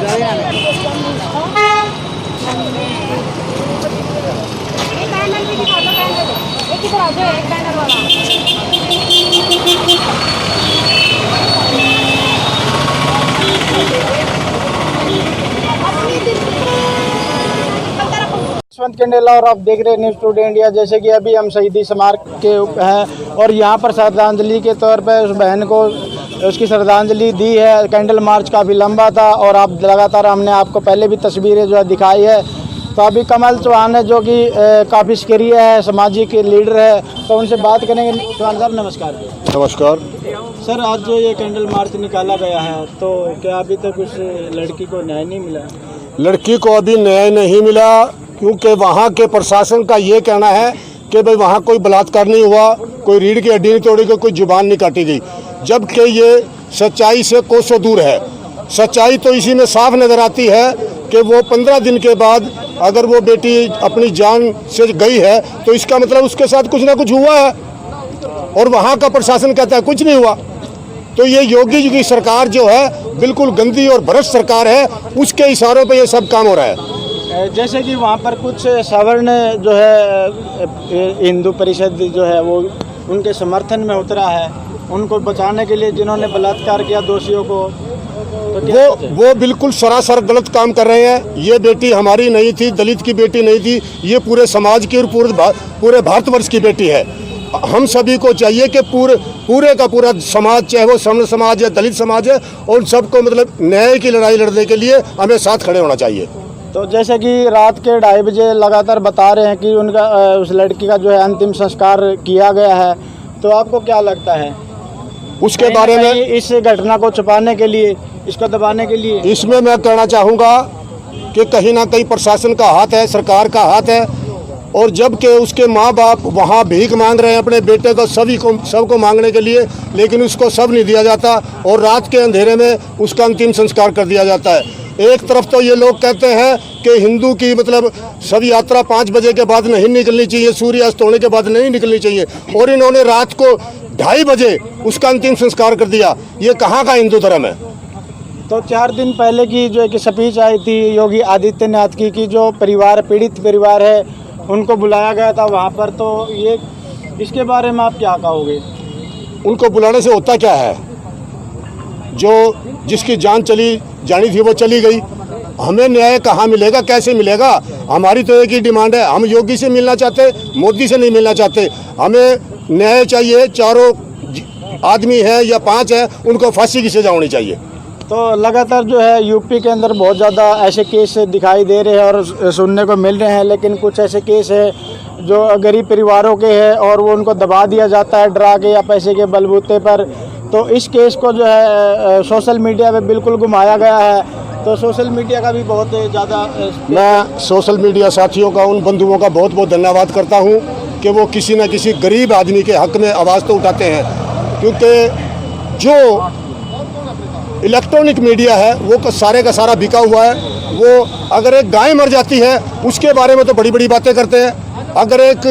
Yashwant candela और आप देख रहे हैं न्यूज़ टुडे इंडिया। जैसे कि अभी हम शहीदी स्मारक के हैं और यहाँ पर श्रद्धांजलि के तौर पर उस बहन को उसकी श्रद्धांजलि दी है। कैंडल मार्च काफ़ी लंबा था और आप लगातार हमने आपको पहले भी तस्वीरें जो है दिखाई है। तो अभी कमल चौहान है जो कि काफ़ी सक्रिय है, सामाजिक लीडर है, तो उनसे बात करेंगे। चौहान साहब नमस्कार। नमस्कार सर, आज जो ये कैंडल मार्च निकाला गया है तो क्या अभी तक उस लड़की को न्याय नहीं मिला? लड़की को अभी न्याय नहीं मिला क्योंकि वहाँ के प्रशासन का ये कहना है कि भाई वहाँ कोई बलात्कार नहीं हुआ, कोई रीढ़ की हड्डी नहीं तोड़ी गई, कोई जुबान नहीं काटी गई, जबकि ये सच्चाई से कोसों दूर है। सच्चाई तो इसी में साफ नज़र आती है कि वो 15 दिन के बाद अगर वो बेटी अपनी जान से गई है तो इसका मतलब उसके साथ कुछ ना कुछ हुआ है और वहाँ का प्रशासन कहता है कुछ नहीं हुआ। तो ये योगी जी की सरकार जो है बिल्कुल गंदी और भ्रष्ट सरकार है, उसके इशारों पे ये सब काम हो रहा है। जैसे कि वहाँ पर कुछ सवर्ण जो है हिंदू परिषद जो है वो उनके समर्थन में उतरा है, उनको बचाने के लिए जिन्होंने बलात्कार किया दोषियों को, तो वो बिल्कुल सरासर गलत काम कर रहे हैं। ये बेटी हमारी नहीं थी, दलित की बेटी नहीं थी, ये पूरे समाज की और पूरे भारतवर्ष की बेटी है। हम सभी को चाहिए कि पूरे का पूरा समाज, चाहे वो सवर्ण समाज है, दलित समाज है, उन सबको मतलब न्याय की लड़ाई लड़ने के लिए हमें साथ खड़े होना चाहिए। तो जैसे कि रात के 2:30 बजे लगातार बता रहे हैं कि उनका उस लड़की का जो है अंतिम संस्कार किया गया है, तो आपको क्या लगता है उसके बारे में? इस घटना को छुपाने के लिए, इसको दबाने के लिए इसमें मैं कहना चाहूँगा कि कहीं ना कहीं प्रशासन का हाथ है, सरकार का हाथ है। और जबकि उसके माँ बाप वहाँ भीख मांग रहे हैं अपने बेटे को, सबको मांगने के लिए, लेकिन उसको सब नहीं दिया जाता और रात के अंधेरे में उसका अंतिम संस्कार कर दिया जाता है। एक तरफ तो ये लोग कहते हैं कि हिंदू की मतलब सब यात्रा 5 बजे के बाद नहीं निकलनी चाहिए, सूर्यास्त होने के बाद नहीं निकलनी चाहिए, और इन्होंने रात को 2:30 बजे उसका अंतिम संस्कार कर दिया। ये कहाँ का हिंदू धर्म है? तो 4 दिन पहले की जो एक स्पीच आई थी योगी आदित्यनाथ की कि जो परिवार, पीड़ित परिवार है, उनको बुलाया गया था वहाँ पर, तो ये इसके बारे में आप क्या कहोगे? उनको बुलाने से होता क्या है? जो जिसकी जान चली जानी थी वो चली गई। हमें न्याय कहाँ मिलेगा, कैसे मिलेगा? हमारी तो एक ही डिमांड है, हम योगी से मिलना चाहते, मोदी से नहीं मिलना चाहते। हमें न्याय चाहिए। चारों आदमी है या 5 है, उनको फांसी की सजा होनी चाहिए। तो लगातार जो है यूपी के अंदर बहुत ज़्यादा ऐसे केस दिखाई दे रहे हैं और सुनने को मिल रहे हैं, लेकिन कुछ ऐसे केस है जो गरीब परिवारों के हैं और वो उनको दबा दिया जाता है डरा के या पैसे के बलबूते पर। तो इस केस को जो है सोशल मीडिया पे बिल्कुल घुमाया गया है, तो सोशल मीडिया का भी बहुत ज़्यादा मैं सोशल मीडिया साथियों का, उन बंधुओं का बहुत बहुत धन्यवाद करता हूँ कि वो किसी न किसी गरीब आदमी के हक में आवाज़ तो उठाते हैं, क्योंकि जो इलेक्ट्रॉनिक मीडिया है वो सारे का सारा बिका हुआ है। वो अगर एक गाय मर जाती है उसके बारे में तो बड़ी बड़ी बातें करते हैं, अगर एक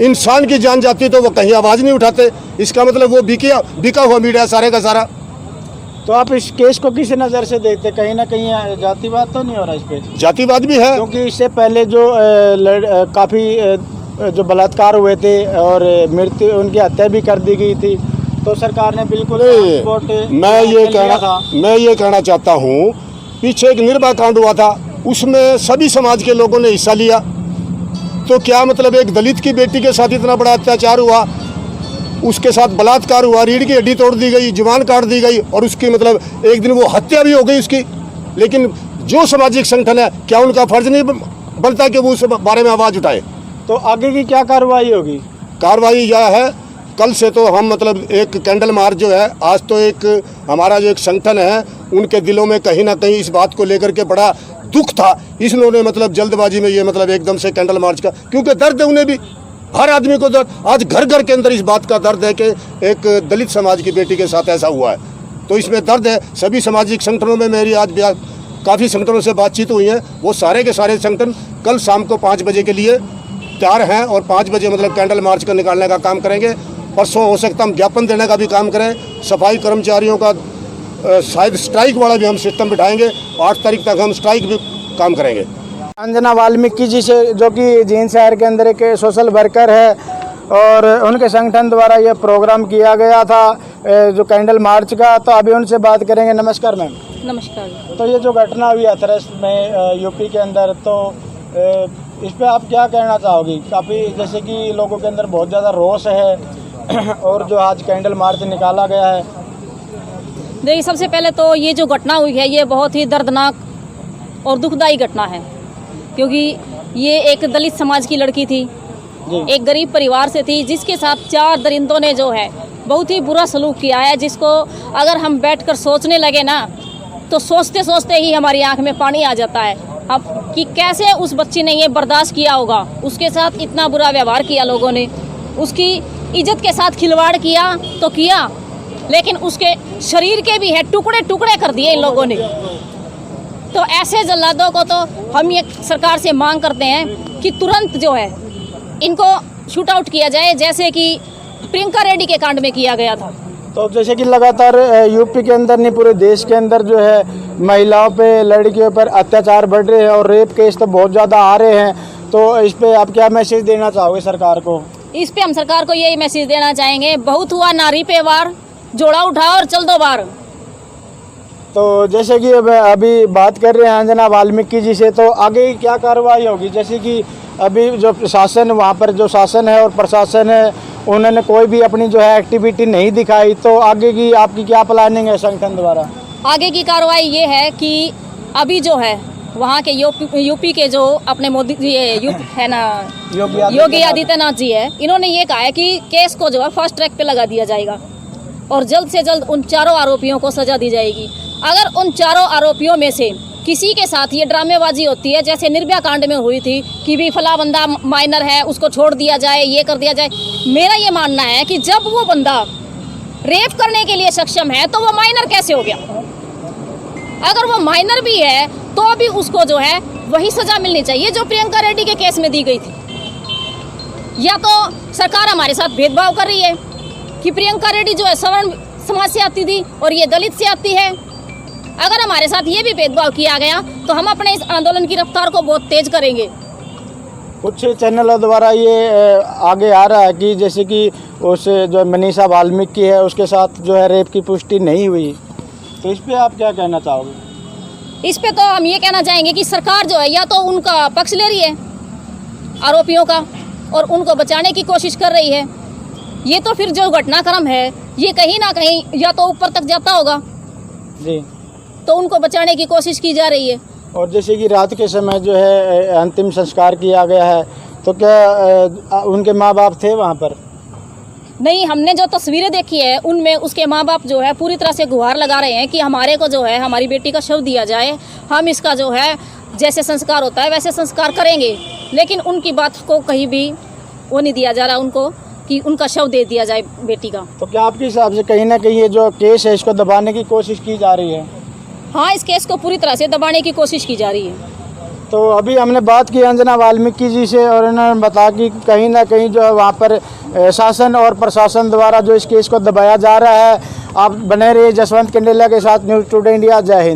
इंसान की जान जाती है तो वो कहीं आवाज़ नहीं उठाते। इसका मतलब वो बिका हुआ मीडिया सारे का सारा। तो आप इस केस को किस नज़र से देखते? कहीं ना कहीं जातिवाद तो नहीं हो रहा इस पे? जातिवाद भी है, क्योंकि इससे पहले जो काफ़ी जो बलात्कार हुए थे और मृत्यु, उनकी हत्या भी कर दी गई थी, तो सरकार ने बिल्कुल मैं ये कहना चाहता हूँ, पीछे एक निर्भया कांड हुआ था, उसमें सभी समाज के लोगों ने हिस्सा लिया। तो क्या मतलब एक दलित की बेटी के साथ इतना बड़ा अत्याचार हुआ, उसके साथ बलात्कार हुआ, रीढ़ की हड्डी तोड़ दी गई, जुबान काट दी गई और उसकी मतलब एक दिन वो हत्या भी हो गई उसकी। लेकिन जो सामाजिक संगठन है, क्या उनका फर्ज नहीं बनता कि वो उस बारे में आवाज़ उठाए? तो आगे की क्या कार्रवाई होगी? कार्रवाई यह है, कल से तो हम मतलब एक कैंडल मार्च जो है, आज तो एक हमारा जो एक संगठन है उनके दिलों में कहीं ना कहीं इस बात को लेकर के बड़ा दुख था, इसलिए मतलब जल्दबाजी में ये मतलब एकदम से कैंडल मार्च का, क्योंकि दर्द है उन्हें भी, हर आदमी को दर्द। आज घर घर के अंदर इस बात का दर्द है कि एक दलित समाज की बेटी के साथ ऐसा हुआ है, तो इसमें दर्द है। सभी सामाजिक संगठनों में मेरी आज काफ़ी संगठनों से बातचीत हुई है, वो सारे के सारे संगठन कल शाम को 5 बजे के लिए तैयार हैं और 5 बजे मतलब कैंडल मार्च का निकालने का काम करेंगे। परसों हो सकता हम ज्ञापन देने का भी काम करें। सफाई कर्मचारियों का शायद स्ट्राइक वाला भी हम सिस्टम बिठाएंगे। 8 तारीख तक हम स्ट्राइक भी काम करेंगे। अंजना वाल्मीकि जी से, जो कि जींद शहर के अंदर एक सोशल वर्कर है और उनके संगठन द्वारा ये प्रोग्राम किया गया था जो कैंडल मार्च का, तो अभी उनसे बात करेंगे। नमस्कार मैम। नमस्कार। तो ये जो घटना हुई हाथरस में यूपी के अंदर, तो इस पे आप क्या कहना चाहोगी? काफ़ी जैसे कि लोगों के अंदर बहुत ज़्यादा रोष है और जो आज कैंडल मार्च निकाला गया है। देखिए, सबसे पहले तो ये जो घटना हुई है ये बहुत ही दर्दनाक और दुखदाई घटना है, क्योंकि ये एक दलित समाज की लड़की थी, एक गरीब परिवार से थी, जिसके साथ 4 दरिंदों ने जो है बहुत ही बुरा सलूक किया है, जिसको अगर हम बैठकर सोचने लगे ना तो सोचते सोचते ही हमारी आंख में पानी आ जाता है। अब कि कैसे उस बच्ची ने ये बर्दाश्त किया होगा, उसके साथ इतना बुरा व्यवहार किया लोगों ने, उसकी इज्जत के साथ खिलवाड़ किया तो किया, लेकिन उसके शरीर के भी है टुकड़े टुकड़े कर दिए इन लोगों ने। तो ऐसे जल्लादों को तो हम ये सरकार से मांग करते हैं कि तुरंत जो है इनको शूट आउट किया जाए, जैसे कि प्रियंका रेड्डी के कांड में किया गया था। तो जैसे कि लगातार यूपी के अंदर नहीं पूरे देश के अंदर जो है महिलाओं पे, लड़कियों पर अत्याचार बढ़ रहे हैं और रेप केस तो बहुत ज़्यादा आ रहे हैं, तो इस पे आप क्या मैसेज देना चाहोगे सरकार को? इस पे हम सरकार को यही मैसेज देना चाहेंगे, बहुत हुआ नारी पे वार, जोड़ा उठाओ और चल दो बार। तो जैसे कि अभी बात कर रहे हैं अंजना वाल्मीकि जी से, तो आगे क्या कार्रवाई होगी? जैसे कि अभी जो प्रशासन, वहाँ पर जो शासन है और प्रशासन है, उन्होंने कोई भी अपनी जो है एक्टिविटी नहीं दिखाई, तो आगे की आपकी क्या प्लानिंग है संगठन द्वारा? आगे की कार्रवाई ये है कि अभी जो है वहाँ के यूपी के जो अपने मोदी जी है ना, योगी आदित्यनाथ जी है, इन्होंने ये कहा है कि केस को जो है फास्ट ट्रैक पे लगा दिया जाएगा और जल्द से जल्द उन 4 आरोपियों को सजा दी जाएगी। अगर उन 4 आरोपियों में से किसी के साथ ये ड्रामेबाजी होती है, जैसे निर्भया कांड में हुई थी कि भी फला बंदा माइनर है, उसको छोड़ दिया जाए, ये कर दिया जाए, मेरा ये मानना है कि जब वो बंदा रेप करने के लिए सक्षम है तो वो माइनर कैसे हो गया? अगर वो माइनर भी है तो भी उसको जो है वही सजा मिलनी चाहिए जो प्रियंका रेड्डी के केस में दी गई थी। या तो सरकार हमारे साथ भेदभाव कर रही है कि प्रियंका रेड्डी जो है सवर्ण समाज से आती थी और ये दलित से आती है। अगर हमारे साथ ये भी भेदभाव किया गया तो हम अपने इस आंदोलन की रफ्तार को बहुत तेज करेंगे। कुछ चैनलों द्वारा ये आगे आ रहा है कि जैसे कि उस जो मनीषा वाल्मीकि है उसके साथ जो है रेप की पुष्टि नहीं हुई, तो इस पे आप क्या कहना चाहोगे? इस पे तो हम ये कहना चाहेंगे कि सरकार जो है या तो उनका पक्ष ले रही है आरोपियों का और उनको बचाने की कोशिश कर रही है, ये तो फिर जो घटनाक्रम है ये कहीं ना कहीं या तो ऊपर तक जाता होगा जी, तो उनको बचाने की कोशिश की जा रही है। और जैसे कि रात के समय जो है अंतिम संस्कार किया गया है, तो क्या उनके माँ बाप थे वहाँ पर? नहीं, हमने जो तस्वीरें देखी है उनमें उसके माँ बाप जो है पूरी तरह से गुहार लगा रहे हैं कि हमारे को जो है हमारी बेटी का शव दिया जाए, हम इसका जो है जैसे संस्कार होता है वैसे संस्कार करेंगे, लेकिन उनकी बात को कहीं भी वो नहीं दिया जा रहा उनको कि उनका शव दे दिया जाए बेटी का। तो क्या आपके हिसाब से कहीं ना कहीं ये जो केस है इसको दबाने की कोशिश की जा रही है? हाँ, इस केस को पूरी तरह से दबाने की कोशिश की जा रही है। तो अभी हमने बात की अंजना वाल्मीकि जी से और उन्होंने बताया कि कहीं ना कहीं जो है वहाँ पर शासन और प्रशासन द्वारा जो इस केस को दबाया जा रहा है। आप बने रहिए जसवंत कंडेला के साथ, न्यूज़ टुडे इंडिया। जय हिंद।